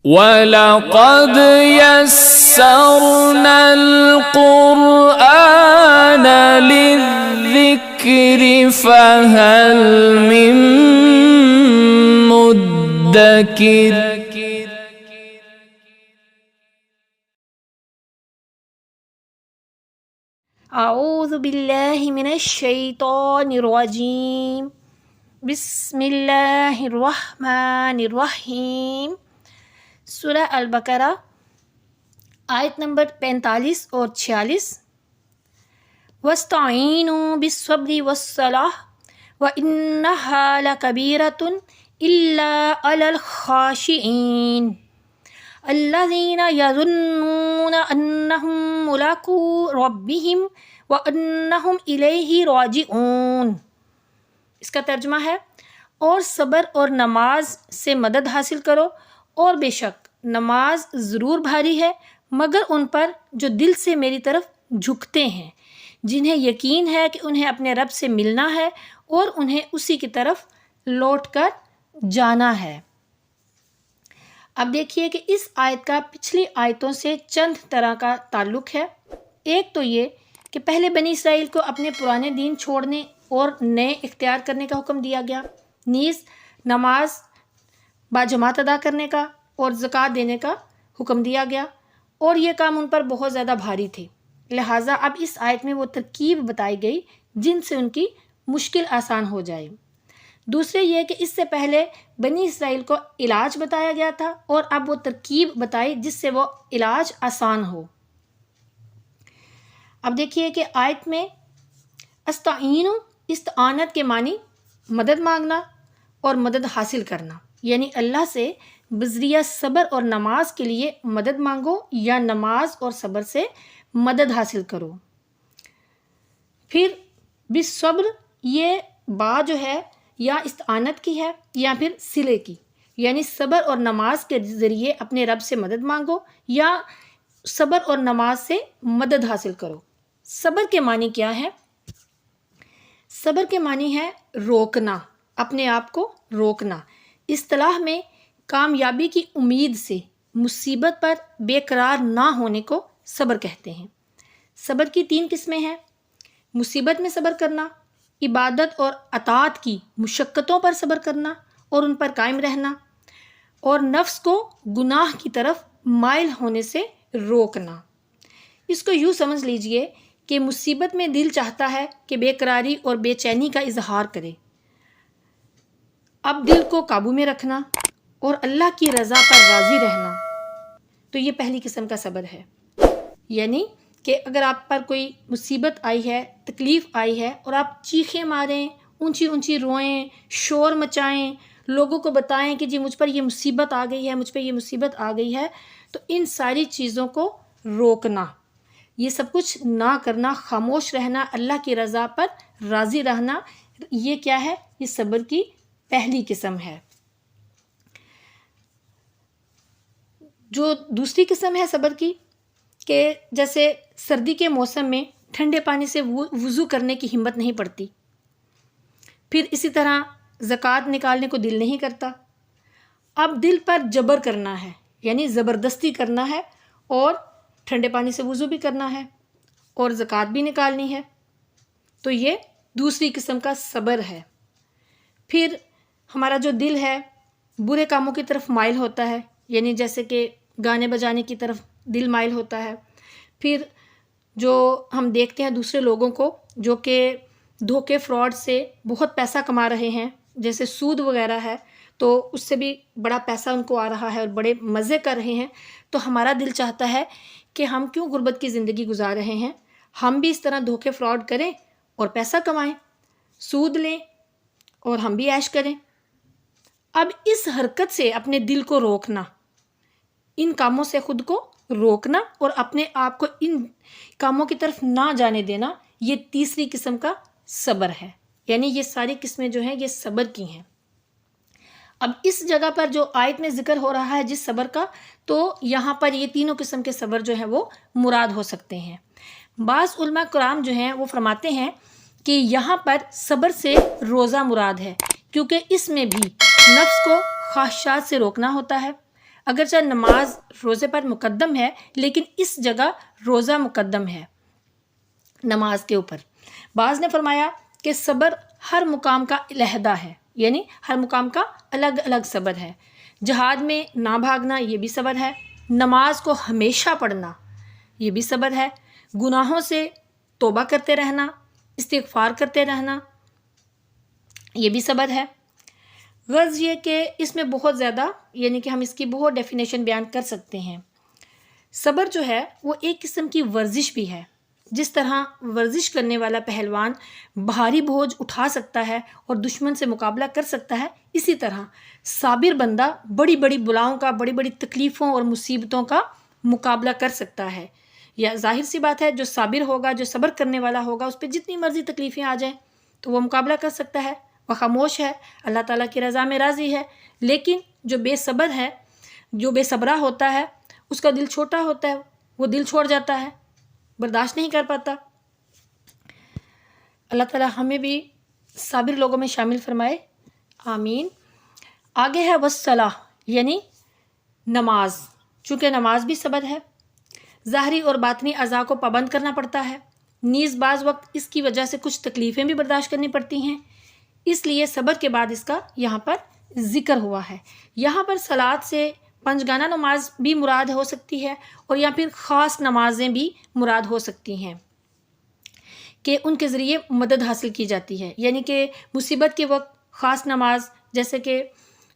وَلَقَدْ يَسَّرْنَا الْقُرْآنَ لِلذِّكْرِ فَهَلْ مِن مُّدَّكِرٍ اعوذ باللہ من الشیطان الرجیم بسم اللہ الرحمن الرحیم۔ سورہ البقرہ آیت نمبر 45 اور 46۔ وَاسْتَعِینُوا بِالصَّبْرِ وَالصَّلَاةِ وَإِنَّهَا لَكَبِیرَةٌ إِلَّا عَلَى الْخَاشِعِینَ الَّذِینَ یَظُنُّونَ أَنَّهُم مُّلَاقُو رَبِّهِمْ وَأَنَّهُمْ إِلَیْهِ رَاجِعُونَ۔ اس کا ترجمہ ہے، اور صبر اور نماز سے مدد حاصل کرو، اور بے شک نماز ضرور بھاری ہے مگر ان پر جو دل سے میری طرف جھکتے ہیں، جنہیں یقین ہے کہ انہیں اپنے رب سے ملنا ہے اور انہیں اسی کی طرف لوٹ کر جانا ہے۔ اب دیکھیے کہ اس آیت کا پچھلی آیتوں سے چند طرح کا تعلق ہے۔ ایک تو یہ کہ پہلے بنی اسرائیل کو اپنے پرانے دین چھوڑنے اور نئے اختیار کرنے کا حکم دیا گیا، نیز نماز باجماعت ادا کرنے کا اور زکوٰۃ دینے کا حکم دیا گیا، اور یہ کام ان پر بہت زیادہ بھاری تھے، لہٰذا اب اس آیت میں وہ ترکیب بتائی گئی جن سے ان کی مشکل آسان ہو جائے۔ دوسرے یہ کہ اس سے پہلے بنی اسرائیل کو علاج بتایا گیا تھا، اور اب وہ ترکیب بتائی جس سے وہ علاج آسان ہو۔ اب دیکھیے کہ آیت میں استعین، استعانت کے معنی مدد مانگنا اور مدد حاصل کرنا، یعنی اللہ سے بذریعہ صبر اور نماز کے لیے مدد مانگو یا نماز اور صبر سے مدد حاصل کرو۔ پھر بالصبر، یہ با جو ہے یا استعانت کی ہے یا پھر صلے کی، یعنی صبر اور نماز کے ذریعے اپنے رب سے مدد مانگو یا صبر اور نماز سے مدد حاصل کرو۔ صبر کے معنی کیا ہے؟ صبر کے معنی ہے روکنا، اپنے آپ کو روکنا۔ اصطلاح میں کامیابی کی امید سے مصیبت پر بے قرار نہ ہونے کو صبر کہتے ہیں۔ صبر کی 3 قسمیں ہیں: مصیبت میں صبر کرنا، عبادت اور اطاعت کی مشقتوں پر صبر کرنا اور ان پر قائم رہنا، اور نفس کو گناہ کی طرف مائل ہونے سے روکنا۔ اس کو یوں سمجھ لیجئے کہ مصیبت میں دل چاہتا ہے کہ بے قراری اور بے چینی کا اظہار کرے، اب دل کو قابو میں رکھنا اور اللہ کی رضا پر راضی رہنا، تو یہ پہلی قسم کا صبر ہے۔ یعنی کہ اگر آپ پر کوئی مصیبت آئی ہے، تکلیف آئی ہے، اور آپ چیخیں ماریں، اونچی اونچی روئیں، شور مچائیں، لوگوں کو بتائیں کہ جی مجھ پر یہ مصیبت آ گئی ہے، مجھ پہ یہ مصیبت آ گئی ہے، تو ان ساری چیزوں کو روکنا، یہ سب کچھ نہ کرنا، خاموش رہنا، اللہ کی رضا پر راضی رہنا، یہ کیا ہے؟ یہ صبر کی پہلی قسم ہے۔ جو دوسری قسم ہے صبر کی، کہ جیسے سردی کے موسم میں ٹھنڈے پانی سے وضو کرنے کی ہمت نہیں پڑتی، پھر اسی طرح زکوٰۃ نکالنے کو دل نہیں کرتا، اب دل پر جبر کرنا ہے، یعنی زبردستی کرنا ہے، اور ٹھنڈے پانی سے وضو بھی کرنا ہے اور زکوٰۃ بھی نکالنی ہے، تو یہ دوسری قسم کا صبر ہے۔ پھر ہمارا جو دل ہے برے کاموں کی طرف مائل ہوتا ہے، یعنی جیسے کہ گانے بجانے کی طرف دل مائل ہوتا ہے۔ پھر جو ہم دیکھتے ہیں دوسرے لوگوں کو جو کہ دھوکے فراڈ سے بہت پیسہ کما رہے ہیں، جیسے سود وغیرہ ہے، تو اس سے بھی بڑا پیسہ ان کو آ رہا ہے اور بڑے مزے کر رہے ہیں، تو ہمارا دل چاہتا ہے کہ ہم کیوں غربت کی زندگی گزار رہے ہیں، ہم بھی اس طرح دھوکے فراڈ کریں اور پیسہ کمائیں، سود لیں اور ہم بھی عیش کریں۔ اب اس حرکت سے اپنے دل کو روکنا، ان کاموں سے خود کو روکنا اور اپنے آپ کو ان کاموں کی طرف نہ جانے دینا، یہ تیسری قسم کا صبر ہے۔ یعنی یہ ساری قسمیں جو ہیں یہ صبر کی ہیں۔ اب اس جگہ پر جو آیت میں ذکر ہو رہا ہے جس صبر کا، تو یہاں پر یہ تینوں قسم کے صبر جو ہیں وہ مراد ہو سکتے ہیں۔ بعض علماء کرام جو ہیں وہ فرماتے ہیں کہ یہاں پر صبر سے روزہ مراد ہے، کیونکہ اس میں بھی نفس کو خواہشات سے روکنا ہوتا ہے، اگرچہ نماز روزے پر مقدم ہے لیکن اس جگہ روزہ مقدم ہے نماز کے اوپر۔ بعض نے فرمایا کہ صبر ہر مقام کا علیحدہ ہے، یعنی ہر مقام کا الگ الگ صبر ہے۔ جہاد میں نہ بھاگنا یہ بھی صبر ہے، نماز کو ہمیشہ پڑھنا یہ بھی صبر ہے، گناہوں سے توبہ کرتے رہنا، استغفار کرتے رہنا یہ بھی صبر ہے۔ غرض یہ کہ اس میں بہت زیادہ، یعنی کہ ہم اس کی بہت ڈیفینیشن بیان کر سکتے ہیں۔ صبر جو ہے وہ ایک قسم کی ورزش بھی ہے۔ جس طرح ورزش کرنے والا پہلوان بھاری بوجھ اٹھا سکتا ہے اور دشمن سے مقابلہ کر سکتا ہے، اسی طرح صابر بندہ بڑی بڑی بلاؤں کا، بڑی بڑی تکلیفوں اور مصیبتوں کا مقابلہ کر سکتا ہے۔ یا ظاہر سی بات ہے، جو صابر ہوگا، جو صبر کرنے والا ہوگا، اس پہ جتنی مرضی تکلیفیں آ جائیں تو وہ مقابلہ کر سکتا ہے، وہ خاموش ہے، اللہ تعالیٰ کی رضا میں راضی ہے۔ لیکن جو بے صبر ہے، جو بے صبرا ہوتا ہے، اس کا دل چھوٹا ہوتا ہے، وہ دل چھوڑ جاتا ہے، برداشت نہیں کر پاتا۔ اللہ تعالیٰ ہمیں بھی صابر لوگوں میں شامل فرمائے، آمین۔ آگے ہے والصلاۃ، یعنی نماز۔ چونکہ نماز بھی صبر ہے، ظاہری اور باطنی اعضاء کو پابند کرنا پڑتا ہے، نیز بعض وقت اس کی وجہ سے کچھ تکلیفیں بھی برداشت کرنی پڑتی ہیں، اس لیے صبر کے بعد اس کا یہاں پر ذکر ہوا ہے۔ یہاں پر صلاۃ سے پنجگانہ نماز بھی مراد ہو سکتی ہے، اور یا پھر خاص نمازیں بھی مراد ہو سکتی ہیں کہ ان کے ذریعے مدد حاصل کی جاتی ہے۔ یعنی کہ مصیبت کے وقت خاص نماز، جیسے کہ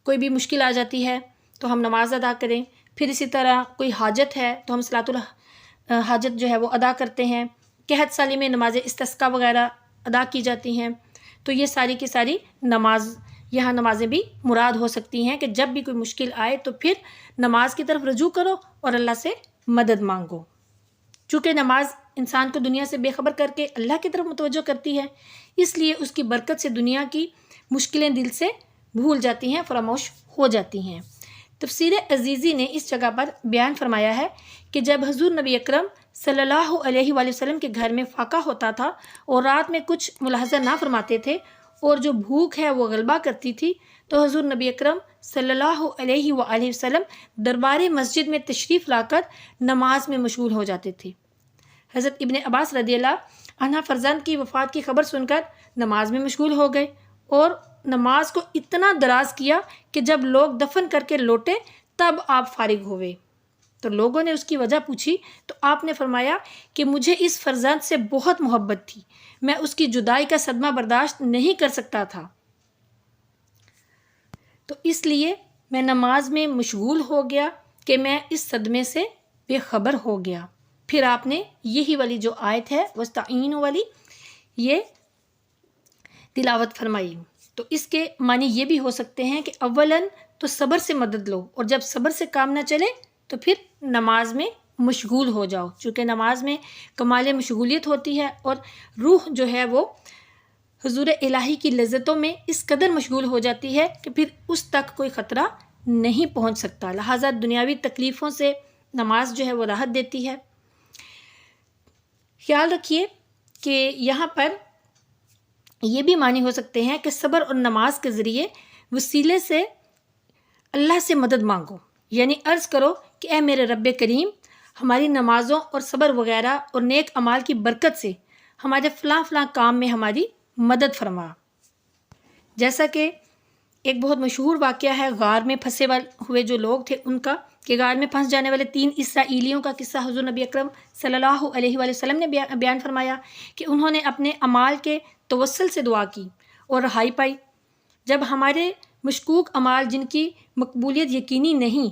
کوئی بھی مشکل آ جاتی ہے تو ہم نماز ادا کریں، پھر اسی طرح کوئی حاجت ہے تو ہم صلاۃ الحاجت جو ہے وہ ادا کرتے ہیں، قحط سالی میں نماز استسقاء وغیرہ ادا کی جاتی ہیں۔ تو یہ ساری کی ساری یہاں نمازیں بھی مراد ہو سکتی ہیں کہ جب بھی کوئی مشکل آئے تو پھر نماز کی طرف رجوع کرو اور اللہ سے مدد مانگو۔ چونکہ نماز انسان کو دنیا سے بے خبر کر کے اللہ کی طرف متوجہ کرتی ہے، اس لیے اس کی برکت سے دنیا کی مشکلیں دل سے بھول جاتی ہیں، فراموش ہو جاتی ہیں۔ تفسیر عزیزی نے اس جگہ پر بیان فرمایا ہے کہ جب حضور نبی اکرم صلی اللہ علیہ وآلہ وسلم کے گھر میں فاقہ ہوتا تھا اور رات میں کچھ ملاحظہ نہ فرماتے تھے اور جو بھوک ہے وہ غلبہ کرتی تھی، تو حضور نبی اکرم صلی اللہ علیہ وآلہ وسلم دربار مسجد میں تشریف لا کر نماز میں مشغول ہو جاتے تھے۔ حضرت ابن عباس رضی اللہ عنہ فرزند کی وفات کی خبر سن کر نماز میں مشغول ہو گئے اور نماز کو اتنا دراز کیا کہ جب لوگ دفن کر کے لوٹے تب آپ فارغ ہوئے۔ تو لوگوں نے اس کی وجہ پوچھی تو آپ نے فرمایا کہ مجھے اس فرزند سے بہت محبت تھی، میں اس کی جدائی کا صدمہ برداشت نہیں کر سکتا تھا، تو اس لیے میں نماز میں مشغول ہو گیا کہ میں اس صدمے سے بے خبر ہو گیا۔ پھر آپ نے یہی والی جو آیت ہے وَاسْتَعِینُوا والی یہ تلاوت فرمائی۔ تو اس کے معنی یہ بھی ہو سکتے ہیں کہ اولاً تو صبر سے مدد لو، اور جب صبر سے کام نہ چلے تو پھر نماز میں مشغول ہو جاؤ، چونکہ نماز میں کمال مشغولیت ہوتی ہے اور روح جو ہے وہ حضور الہی کی لذتوں میں اس قدر مشغول ہو جاتی ہے کہ پھر اس تک کوئی خطرہ نہیں پہنچ سکتا، لہٰذا دنیاوی تکلیفوں سے نماز جو ہے وہ راحت دیتی ہے۔ خیال رکھیے کہ یہاں پر یہ بھی معنی ہو سکتے ہیں کہ صبر اور نماز کے ذریعے وسیلے سے اللہ سے مدد مانگو، یعنی عرض کرو کہ اے میرے رب کریم، ہماری نمازوں اور صبر وغیرہ اور نیک اعمال کی برکت سے ہمارے فلاں فلاں کام میں ہماری مدد فرما۔ جیسا کہ ایک بہت مشہور واقعہ ہے غار میں پھنسے ہوئے جو لوگ تھے ان کا، کہ غار میں پھنس جانے والے 3 اسرائیلیوں کا قصہ حضور نبی اکرم صلی اللہ علیہ وآلہ وسلم نے بیان فرمایا کہ انہوں نے اپنے اعمال کے توسل سے دعا کی اور رہائی پائی۔ جب ہمارے مشکوک اعمال جن کی مقبولیت یقینی نہیں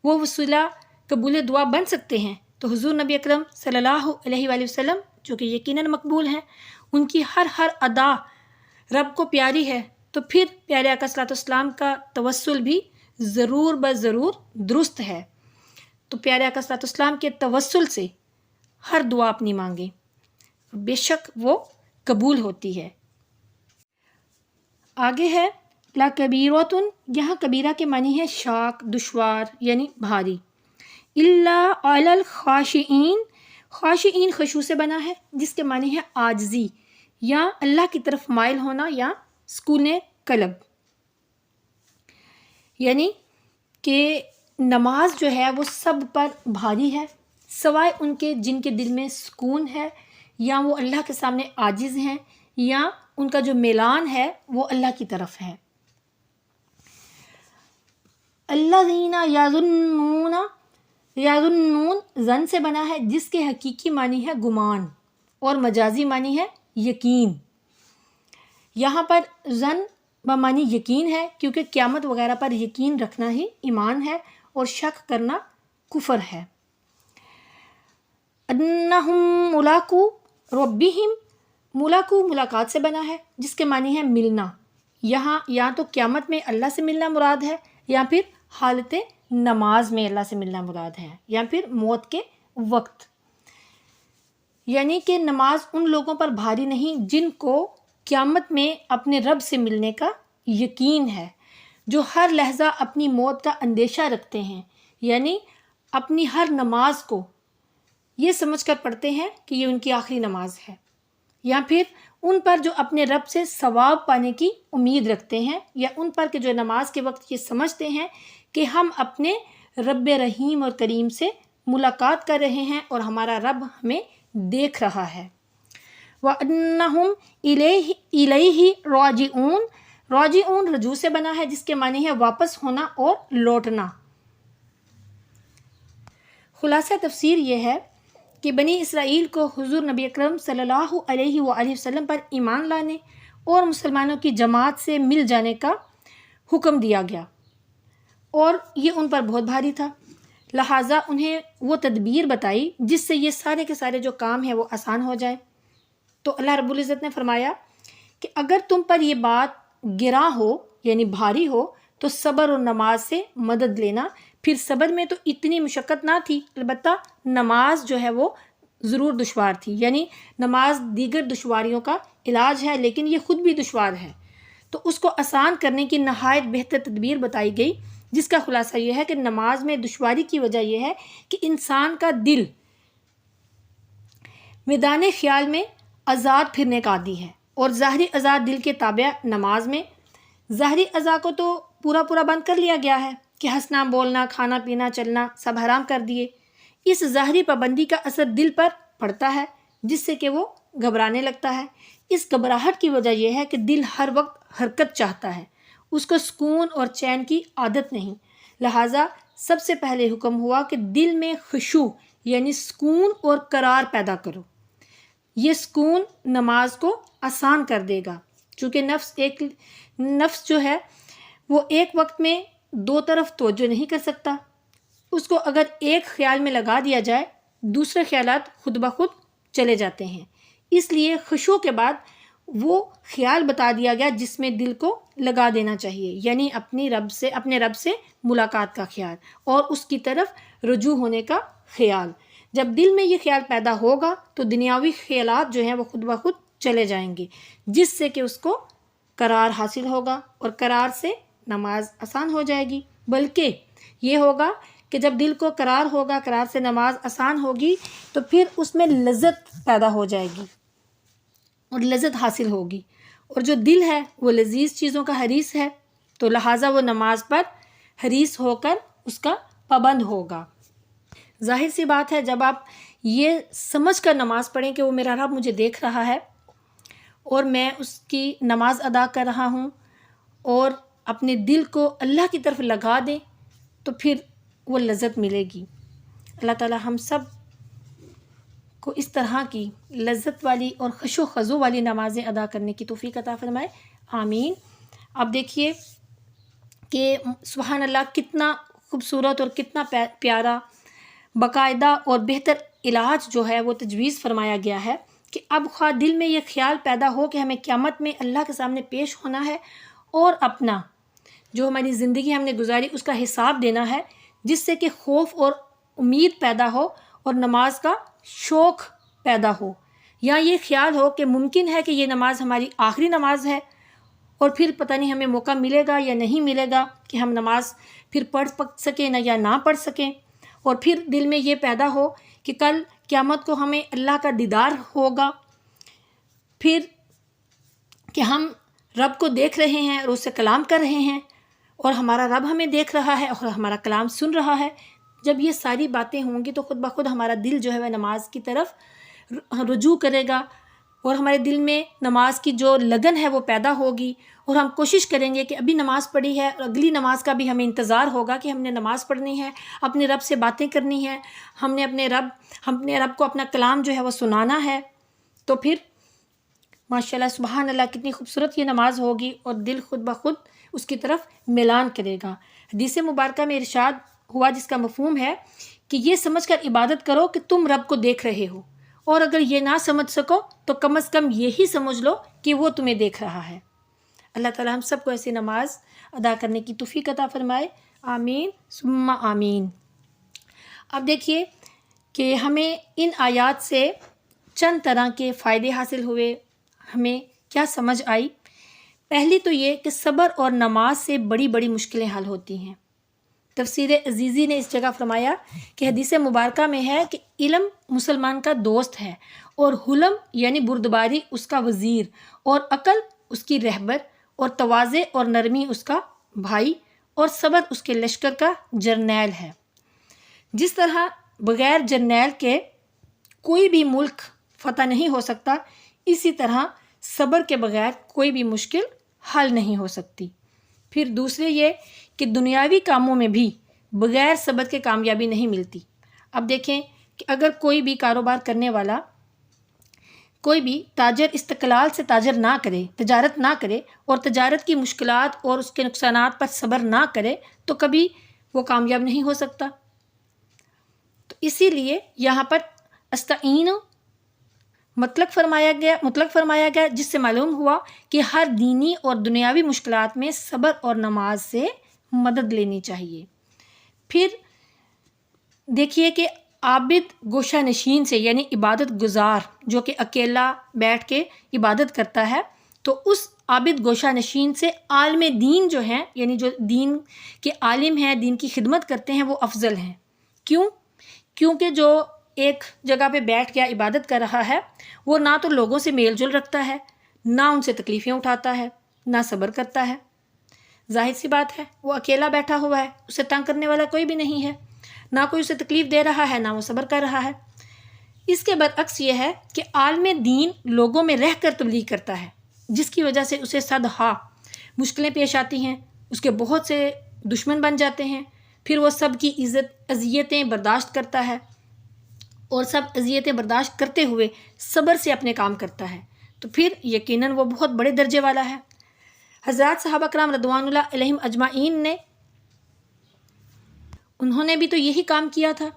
وہ وسیلہ قبول دعا بن سکتے ہیں، تو حضور نبی اکرم صلی اللہ علیہ وآلہ وسلم جو کہ یقیناً مقبول ہیں، ان کی ہر ادا رب کو پیاری ہے، تو پھر پیارے آقا صلی اللہ علیہ وسلم کا توسل بھی ضرور بضرور درست ہے۔ تو پیارے آقا صلی اللہ علیہ وسلم کے توسل سے ہر دعا اپنی مانگیں، بے شک وہ قبول ہوتی ہے۔ آگے ہے لا کبیرۃن، یہاں کبیرہ کے معنی ہے شاق، دشوار، یعنی بھاری۔ الا علی الخاشعین، خاشعین خشوع سے بنا ہے جس کے معنی ہے عاجزی یا اللہ کی طرف مائل ہونا یا سکون قلب، یعنی کہ نماز جو ہے وہ سب پر بھاری ہے سوائے ان کے جن کے دل میں سکون ہے، یا وہ اللہ کے سامنے عاجز ہیں، یا ان کا جو میلان ہے وہ اللہ کی طرف ہے۔ الذین یظنون ظن سے بنا ہے جس کے حقیقی معنی ہے گمان اور مجازی معنی ہے یقین۔ یہاں پر ظن بمعنی یقین ہے کیونکہ قیامت وغیرہ پر یقین رکھنا ہی ایمان ہے اور شک کرنا کفر ہے۔ انہم ملاقو ربہم، ملاقو ملاقات سے بنا ہے جس کے معنی ہے ملنا۔ یہاں یا تو قیامت میں اللہ سے ملنا مراد ہے، یا پھر حالت نماز میں اللہ سے ملنا مراد ہے، یا پھر موت کے وقت۔ یعنی کہ نماز ان لوگوں پر بھاری نہیں جن کو قیامت میں اپنے رب سے ملنے کا یقین ہے، جو ہر لحظہ اپنی موت کا اندیشہ رکھتے ہیں، یعنی اپنی ہر نماز کو یہ سمجھ کر پڑھتے ہیں کہ یہ ان کی آخری نماز ہے، یا پھر ان پر جو اپنے رب سے ثواب پانے کی امید رکھتے ہیں، یا ان پر کہ جو نماز کے وقت یہ سمجھتے ہیں کہ ہم اپنے رب رحیم اور کریم سے ملاقات کر رہے ہیں اور ہمارا رب ہمیں دیکھ رہا ہے۔ وَأَنَّهُمْ إِلَيْهِ رَاجِعُونَ، راجعون رجوع سے بنا ہے جس کے معنی ہے واپس ہونا اور لوٹنا۔ خلاصہ تفسیر یہ ہے کہ بنی اسرائیل کو حضور نبی اکرم صلی اللہ علیہ وآلہ وسلم پر ایمان لانے اور مسلمانوں کی جماعت سے مل جانے کا حکم دیا گیا، اور یہ ان پر بہت بھاری تھا، لہٰذا انہیں وہ تدبیر بتائی جس سے یہ سارے کے سارے جو کام ہیں وہ آسان ہو جائیں۔ تو اللہ رب العزت نے فرمایا کہ اگر تم پر یہ بات گراں ہو یعنی بھاری ہو تو صبر اور نماز سے مدد لینا۔ پھر صبر میں تو اتنی مشقت نہ تھی، البتہ نماز جو ہے وہ ضرور دشوار تھی، یعنی نماز دیگر دشواریوں کا علاج ہے لیکن یہ خود بھی دشوار ہے، تو اس کو آسان کرنے کی نہایت بہتر تدبیر بتائی گئی، جس کا خلاصہ یہ ہے کہ نماز میں دشواری کی وجہ یہ ہے کہ انسان کا دل میدان خیال میں آزاد پھرنے کا عادی ہے، اور ظاہری اعضاء دل کے تابع نماز میں ظاہری اعضاء کو تو پورا بند کر لیا گیا ہے کہ ہنسنا بولنا کھانا پینا چلنا سب حرام کر دیے۔ اس ظاہری پابندی کا اثر دل پر پڑتا ہے جس سے کہ وہ گھبرانے لگتا ہے۔ اس گھبراہٹ کی وجہ یہ ہے کہ دل ہر وقت حرکت چاہتا ہے، اس کو سکون اور چین کی عادت نہیں، لہٰذا سب سے پہلے حکم ہوا کہ دل میں خشوع یعنی سکون اور قرار پیدا کرو۔ یہ سکون نماز کو آسان کر دے گا، چونکہ نفس جو ہے وہ ایک وقت میں دو طرف توجہ نہیں کر سکتا، اس کو اگر ایک خیال میں لگا دیا جائے دوسرے خیالات خود بخود چلے جاتے ہیں، اس لیے خشوع کے بعد وہ خیال بتا دیا گیا جس میں دل کو لگا دینا چاہیے، یعنی اپنے رب سے ملاقات کا خیال اور اس کی طرف رجوع ہونے کا خیال۔ جب دل میں یہ خیال پیدا ہوگا تو دنیاوی خیالات جو ہیں وہ خود بخود چلے جائیں گے، جس سے کہ اس کو قرار حاصل ہوگا، اور قرار سے نماز آسان ہو جائے گی۔ بلکہ یہ ہوگا کہ جب دل کو قرار ہوگا، قرار سے نماز آسان ہوگی، تو پھر اس میں لذت پیدا ہو جائے گی اور لذت حاصل ہوگی، اور جو دل ہے وہ لذیذ چیزوں کا حریص ہے، تو لہٰذا وہ نماز پر حریص ہو کر اس کا پابند ہوگا۔ ظاہر سی بات ہے جب آپ یہ سمجھ کر نماز پڑھیں کہ وہ میرا رب مجھے دیکھ رہا ہے اور میں اس کی نماز ادا کر رہا ہوں، اور اپنے دل کو اللہ کی طرف لگا دیں، تو پھر وہ لذت ملے گی۔ اللہ تعالی ہم سب کو اس طرح کی لذت والی اور خشوع و خضوع والی نمازیں ادا کرنے کی توفیق عطا فرمائے، آمین۔ اب دیکھیے کہ سبحان اللہ کتنا خوبصورت اور کتنا پیارا باقاعدہ اور بہتر علاج جو ہے وہ تجویز فرمایا گیا ہے کہ اب خواہ دل میں یہ خیال پیدا ہو کہ ہمیں قیامت میں اللہ کے سامنے پیش ہونا ہے اور اپنا جو ہماری زندگی ہم نے گزاری اس کا حساب دینا ہے، جس سے کہ خوف اور امید پیدا ہو اور نماز کا شوق پیدا ہو، یا یہ خیال ہو کہ ممکن ہے کہ یہ نماز ہماری آخری نماز ہے اور پھر پتہ نہیں ہمیں موقع ملے گا یا نہیں ملے گا کہ ہم نماز پھر پڑھ سکیں یا نہ پڑھ سکیں، اور پھر دل میں یہ پیدا ہو کہ کل قیامت کو ہمیں اللہ کا دیدار ہوگا، پھر کہ ہم رب کو دیکھ رہے ہیں اور اس سے کلام کر رہے ہیں، اور ہمارا رب ہمیں دیکھ رہا ہے اور ہمارا کلام سن رہا ہے. جب یہ ساری باتیں ہوں گی تو خود بخود ہمارا دل جو ہے وہ نماز کی طرف رجوع کرے گا اور ہمارے دل میں نماز کی جو لگن ہے وہ پیدا ہوگی اور ہم کوشش کریں گے کہ ابھی نماز پڑھی ہے اور اگلی نماز کا بھی ہمیں انتظار ہوگا کہ ہم نے نماز پڑھنی ہے، اپنے رب سے باتیں کرنی ہے، ہم نے اپنے رب کو اپنا کلام جو ہے وہ سنانا ہے. تو پھر ماشاءاللہ سبحان اللہ کتنی خوبصورت یہ نماز ہوگی اور دل خود بخود اس کی طرف میلان کرے گا. حدیث مبارکہ میں ارشاد ہوا جس کا مفہوم ہے کہ یہ سمجھ کر عبادت کرو کہ تم رب کو دیکھ رہے ہو، اور اگر یہ نہ سمجھ سکو تو کم از کم یہی سمجھ لو کہ وہ تمہیں دیکھ رہا ہے. اللہ تعالی ہم سب کو ایسی نماز ادا کرنے کی توفیق عطا فرمائے. آمین ثم آمین. اب دیکھیے کہ ہمیں ان آیات سے چند طرح کے فائدے حاصل ہوئے، ہمیں کیا سمجھ آئی. پہلی تو یہ کہ صبر اور نماز سے بڑی بڑی مشکلیں حل ہوتی ہیں. تفسیر عزیزی نے اس جگہ فرمایا کہ حدیث مبارکہ میں ہے کہ علم مسلمان کا دوست ہے اور حلم یعنی بردباری اس کا وزیر، اور عقل اس کی رہبر، اور تواضع اور نرمی اس کا بھائی، اور صبر اس کے لشکر کا جرنیل ہے. جس طرح بغیر جرنیل کے کوئی بھی ملک فتح نہیں ہو سکتا، اسی طرح صبر کے بغیر کوئی بھی مشکل حل نہیں ہو سکتی. پھر دوسرے یہ کہ دنیاوی کاموں میں بھی بغیر صبر کے کامیابی نہیں ملتی. اب دیکھیں کہ اگر کوئی بھی کاروبار کرنے والا، کوئی بھی تاجر استقلال سے تجارت نہ کرے اور تجارت کی مشکلات اور اس کے نقصانات پر صبر نہ کرے تو کبھی وہ کامیاب نہیں ہو سکتا. تو اسی لیے یہاں پر استعین مطلق فرمایا گیا جس سے معلوم ہوا کہ ہر دینی اور دنیاوی مشکلات میں صبر اور نماز سے مدد لینی چاہیے. پھر دیکھیے کہ عابد گوشہ نشین سے یعنی عبادت گزار جو کہ اکیلا بیٹھ کے عبادت کرتا ہے، تو اس عابد گوشہ نشین سے عالم دین جو ہیں یعنی جو دین کے عالم ہیں، دین کی خدمت کرتے ہیں، وہ افضل ہیں. کیونکہ جو ایک جگہ پہ بیٹھ کے عبادت کر رہا ہے وہ نہ تو لوگوں سے میل جول رکھتا ہے، نہ ان سے تکلیفیں اٹھاتا ہے، نہ صبر کرتا ہے. ظاہر سی بات ہے وہ اکیلا بیٹھا ہوا ہے، اسے تنگ کرنے والا کوئی بھی نہیں ہے، نہ کوئی اسے تکلیف دے رہا ہے، نہ وہ صبر کر رہا ہے. اس کے برعکس یہ ہے کہ عالم دین لوگوں میں رہ کر تبلیغ کرتا ہے، جس کی وجہ سے اسے صدہا مشکلیں پیش آتی ہیں، اس کے بہت سے دشمن بن جاتے ہیں. پھر وہ سب کی اذیتیں برداشت کرتا ہے اور سب اذیتیں برداشت کرتے ہوئے صبر سے اپنے کام کرتا ہے، تو پھر یقیناً وہ بہت بڑے درجے والا ہے. حضرات صحابہ کرام رضوان اللہ علیہم اجمعین انہوں نے بھی تو یہی کام کیا تھا.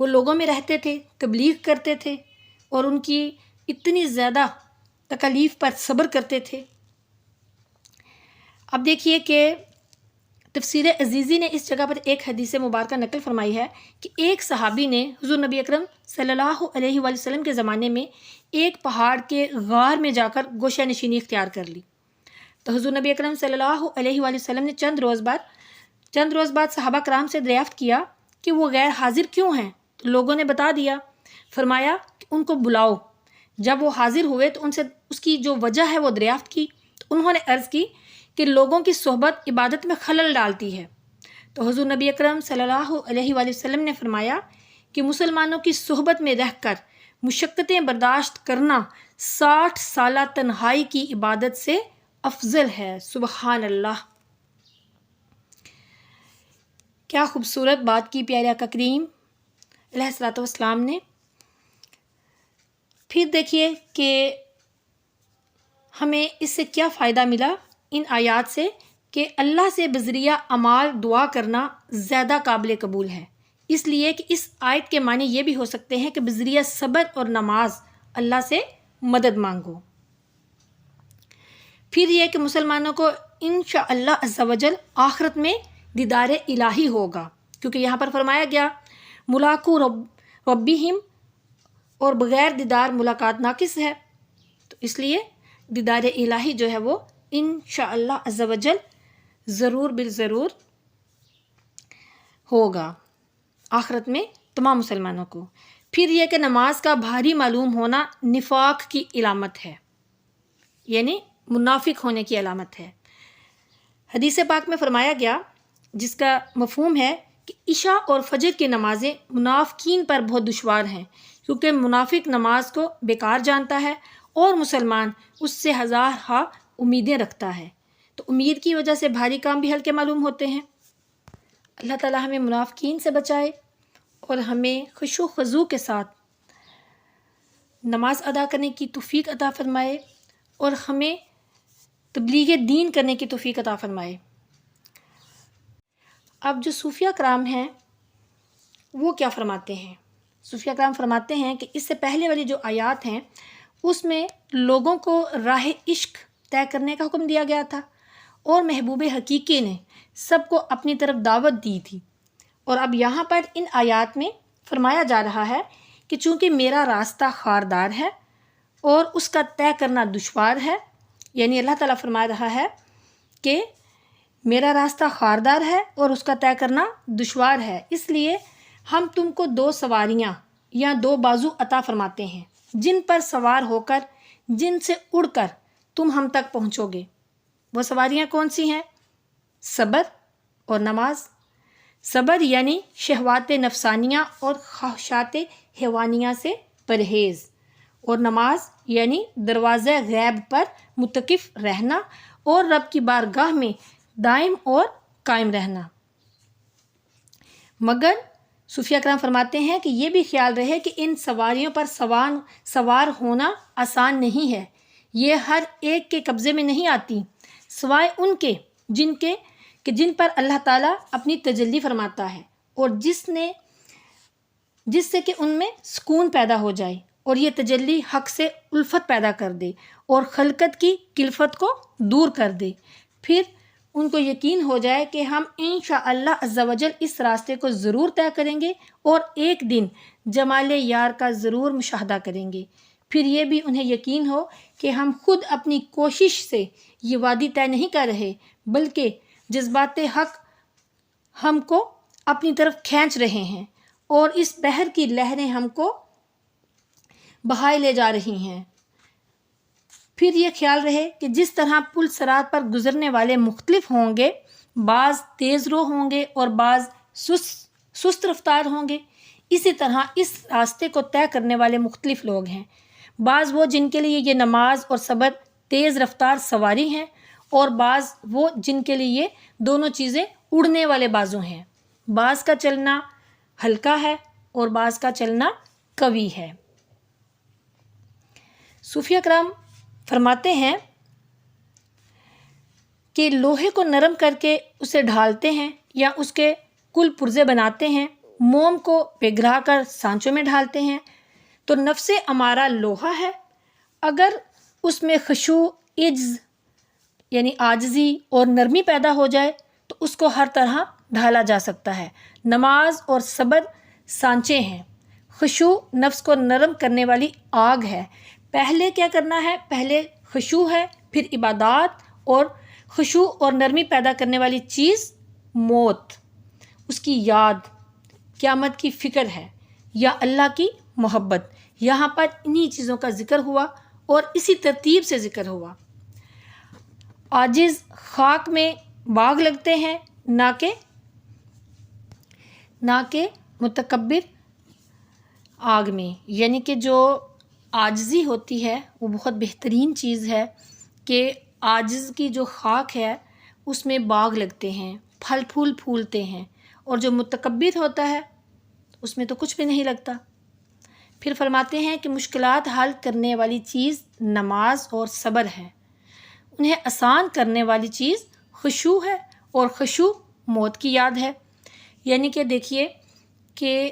وہ لوگوں میں رہتے تھے، تبلیغ کرتے تھے اور ان کی اتنی زیادہ تکالیف پر صبر کرتے تھے. اب دیکھیے کہ تفسیر عزیزی نے اس جگہ پر ایک حدیث مبارکہ نقل فرمائی ہے کہ ایک صحابی نے حضور نبی اکرم صلی اللہ علیہ وآلہ وسلم کے زمانے میں ایک پہاڑ کے غار میں جا کر گوشہ نشینی اختیار کر لی. تو حضور نبی اکرم صلی اللہ علیہ وآلہ وسلم نے چند روز بعد صحابہ کرام سے دریافت کیا کہ وہ غیر حاضر کیوں ہیں. تو لوگوں نے بتا دیا، فرمایا کہ ان کو بلاؤ. جب وہ حاضر ہوئے تو ان سے اس کی جو وجہ ہے وہ دریافت کی. تو انہوں نے عرض کی کہ لوگوں کی صحبت عبادت میں خلل ڈالتی ہے. تو حضور نبی اکرم صلی اللہ علیہ وآلہ وسلم نے فرمایا کہ مسلمانوں کی صحبت میں رہ کر مشقتیں برداشت کرنا 60 سالہ تنہائی کی عبادت سے افضل ہے. سبحان اللہ، کیا خوبصورت بات کی پیارے آقا کریم علیہ الصلوۃ والسلام نے. پھر دیکھیے کہ ہمیں اس سے کیا فائدہ ملا ان آیات سے، کہ اللہ سے بذریعہ اعمال دعا کرنا زیادہ قابل قبول ہے. اس لیے کہ اس آیت کے معنی یہ بھی ہو سکتے ہیں کہ بذریعہ صبر اور نماز اللہ سے مدد مانگو. پھر یہ کہ مسلمانوں کو انشاءاللہ عز و جل آخرت میں دیدار الہی ہوگا، کیونکہ یہاں پر فرمایا گیا ملاقو ربہم، اور بغیر دیدار ملاقات ناقص ہے. تو اس لیے دیدار الہی جو ہے وہ انشاءاللہ عز و جل ضرور بالضرور ہوگا آخرت میں تمام مسلمانوں کو. پھر یہ کہ نماز کا بھاری معلوم ہونا نفاق کی علامت ہے، یعنی منافق ہونے کی علامت ہے. حدیث پاک میں فرمایا گیا جس کا مفہوم ہے کہ عشاء اور فجر کی نمازیں منافقین پر بہت دشوار ہیں، کیونکہ منافق نماز کو بیکار جانتا ہے اور مسلمان اس سے ہزارہا امیدیں رکھتا ہے، تو امید کی وجہ سے بھاری کام بھی ہلکے معلوم ہوتے ہیں۔ اللہ تعالی ہمیں منافقین سے بچائے اور ہمیں خشوع و خضوع کے ساتھ نماز ادا کرنے کی توفیق عطا فرمائے اور ہمیں تبلیغ دین کرنے کی توفیق عطا فرمائے۔ اب جو صوفیہ کرام ہیں وہ کیا فرماتے ہیں؟ صوفیہ کرام فرماتے ہیں کہ اس سے پہلے والی جو آیات ہیں اس میں لوگوں کو راہ عشق طے کرنے کا حکم دیا گیا تھا اور محبوب حقیقی نے سب کو اپنی طرف دعوت دی تھی، اور اب یہاں پر ان آیات میں فرمایا جا رہا ہے کہ چونکہ میرا راستہ خاردار ہے اور اس کا طے کرنا دشوار ہے، یعنی اللہ تعالیٰ فرما رہا ہے کہ میرا راستہ خاردار ہے اور اس کا طے کرنا دشوار ہے، اس لیے ہم تم کو 2 سواریاں یا 2 بازو عطا فرماتے ہیں جن پر سوار ہو کر، جن سے اڑ کر تم ہم تک پہنچو گے۔ وہ سواریاں کون سی ہیں؟ صبر اور نماز۔ صبر یعنی شہوات نفسانیہ اور خواہشات حیوانیہ سے پرہیز، اور نماز یعنی دروازہ غیب پر متقف رہنا اور رب کی بارگاہ میں دائم اور قائم رہنا۔ مگر صوفیہ کرام فرماتے ہیں کہ یہ بھی خیال رہے کہ ان سواریوں پر سوار ہونا آسان نہیں ہے، یہ ہر ایک کے قبضے میں نہیں آتی، سوائے ان کے جن پر اللہ تعالیٰ اپنی تجلی فرماتا ہے اور جس سے کہ ان میں سکون پیدا ہو جائے اور یہ تجلی حق سے الفت پیدا کر دے اور خلقت کی کلفت کو دور کر دے، پھر ان کو یقین ہو جائے کہ ہم انشاءاللہ عز و جل اس راستے کو ضرور طے کریں گے اور ایک دن جمال یار کا ضرور مشاہدہ کریں گے، پھر یہ بھی انہیں یقین ہو کہ ہم خود اپنی کوشش سے یہ وادی طے نہیں کر رہے، بلکہ جذبات حق ہم کو اپنی طرف کھینچ رہے ہیں اور اس بحر کی لہریں ہم کو بہائے لے جا رہی ہیں۔ پھر یہ خیال رہے کہ جس طرح پل صراط پر گزرنے والے مختلف ہوں گے، بعض تیز رو ہوں گے اور بعض سست رفتار ہوں گے، اسی طرح اس راستے کو طے کرنے والے مختلف لوگ ہیں، بعض وہ جن کے لیے یہ نماز اور صبر تیز رفتار سواری ہیں، اور بعض وہ جن کے لیے دونوں چیزیں اڑنے والے بازو ہیں، بعض کا چلنا ہلکا ہے اور بعض کا چلنا قوی ہے۔ صوفیہ کرام فرماتے ہیں کہ لوہے کو نرم کر کے اسے ڈھالتے ہیں یا اس کے کل پرزے بناتے ہیں، موم کو پگھلا کر سانچوں میں ڈھالتے ہیں، تو نفس امارہ لوہا ہے، اگر اس میں خشوع، عجز یعنی عاجزی اور نرمی پیدا ہو جائے تو اس کو ہر طرح ڈھالا جا سکتا ہے۔ نماز اور صبر سانچے ہیں، خشوع نفس کو نرم کرنے والی آگ ہے۔ پہلے کیا کرنا ہے؟ پہلے خشوع ہے، پھر عبادات، اور خشوع اور نرمی پیدا کرنے والی چیز موت، اس کی یاد، قیامت کی فکر ہے یا اللہ کی محبت۔ یہاں پر انہی چیزوں کا ذکر ہوا اور اسی ترتیب سے ذکر ہوا۔ عاجز خاک میں باغ لگتے ہیں، نہ کہ متکبر آگ میں، یعنی کہ جو عاجزی ہوتی ہے وہ بہت بہترین چیز ہے کہ عاجز کی جو خاک ہے اس میں باغ لگتے ہیں، پھل پھول پھولتے ہیں، اور جو متکبر ہوتا ہے اس میں تو کچھ بھی نہیں لگتا۔ پھر فرماتے ہیں کہ مشکلات حل کرنے والی چیز نماز اور صبر ہے، انہیں آسان کرنے والی چیز خشوع ہے، اور خشوع موت کی یاد ہے۔ یعنی کہ دیکھیے کہ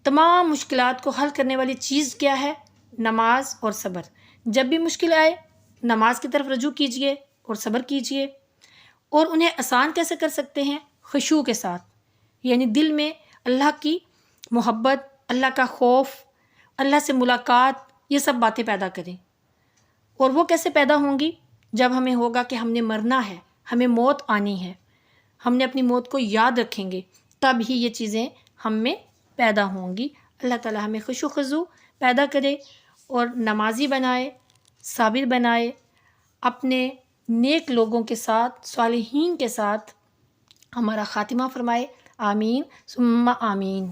تمام مشکلات کو حل کرنے والی چیز کیا ہے؟ نماز اور صبر۔ جب بھی مشکل آئے نماز کی طرف رجوع کیجئے اور صبر کیجئے، اور انہیں آسان کیسے کر سکتے ہیں؟ خشوع کے ساتھ، یعنی دل میں اللہ کی محبت، اللہ کا خوف، اللہ سے ملاقات، یہ سب باتیں پیدا کریں۔ اور وہ کیسے پیدا ہوں گی؟ جب ہمیں ہوگا کہ ہم نے مرنا ہے، ہمیں موت آنی ہے، ہم نے اپنی موت کو یاد رکھیں گے، تب ہی یہ چیزیں ہم میں پیدا ہوں گی۔ اللہ تعالیٰ ہمیں خشوع و خضوع پیدا کرے اور نمازی بنائے، صابر بنائے، اپنے نیک لوگوں کے ساتھ، صالحین کے ساتھ ہمارا خاتمہ فرمائے. آمین ثم آمین.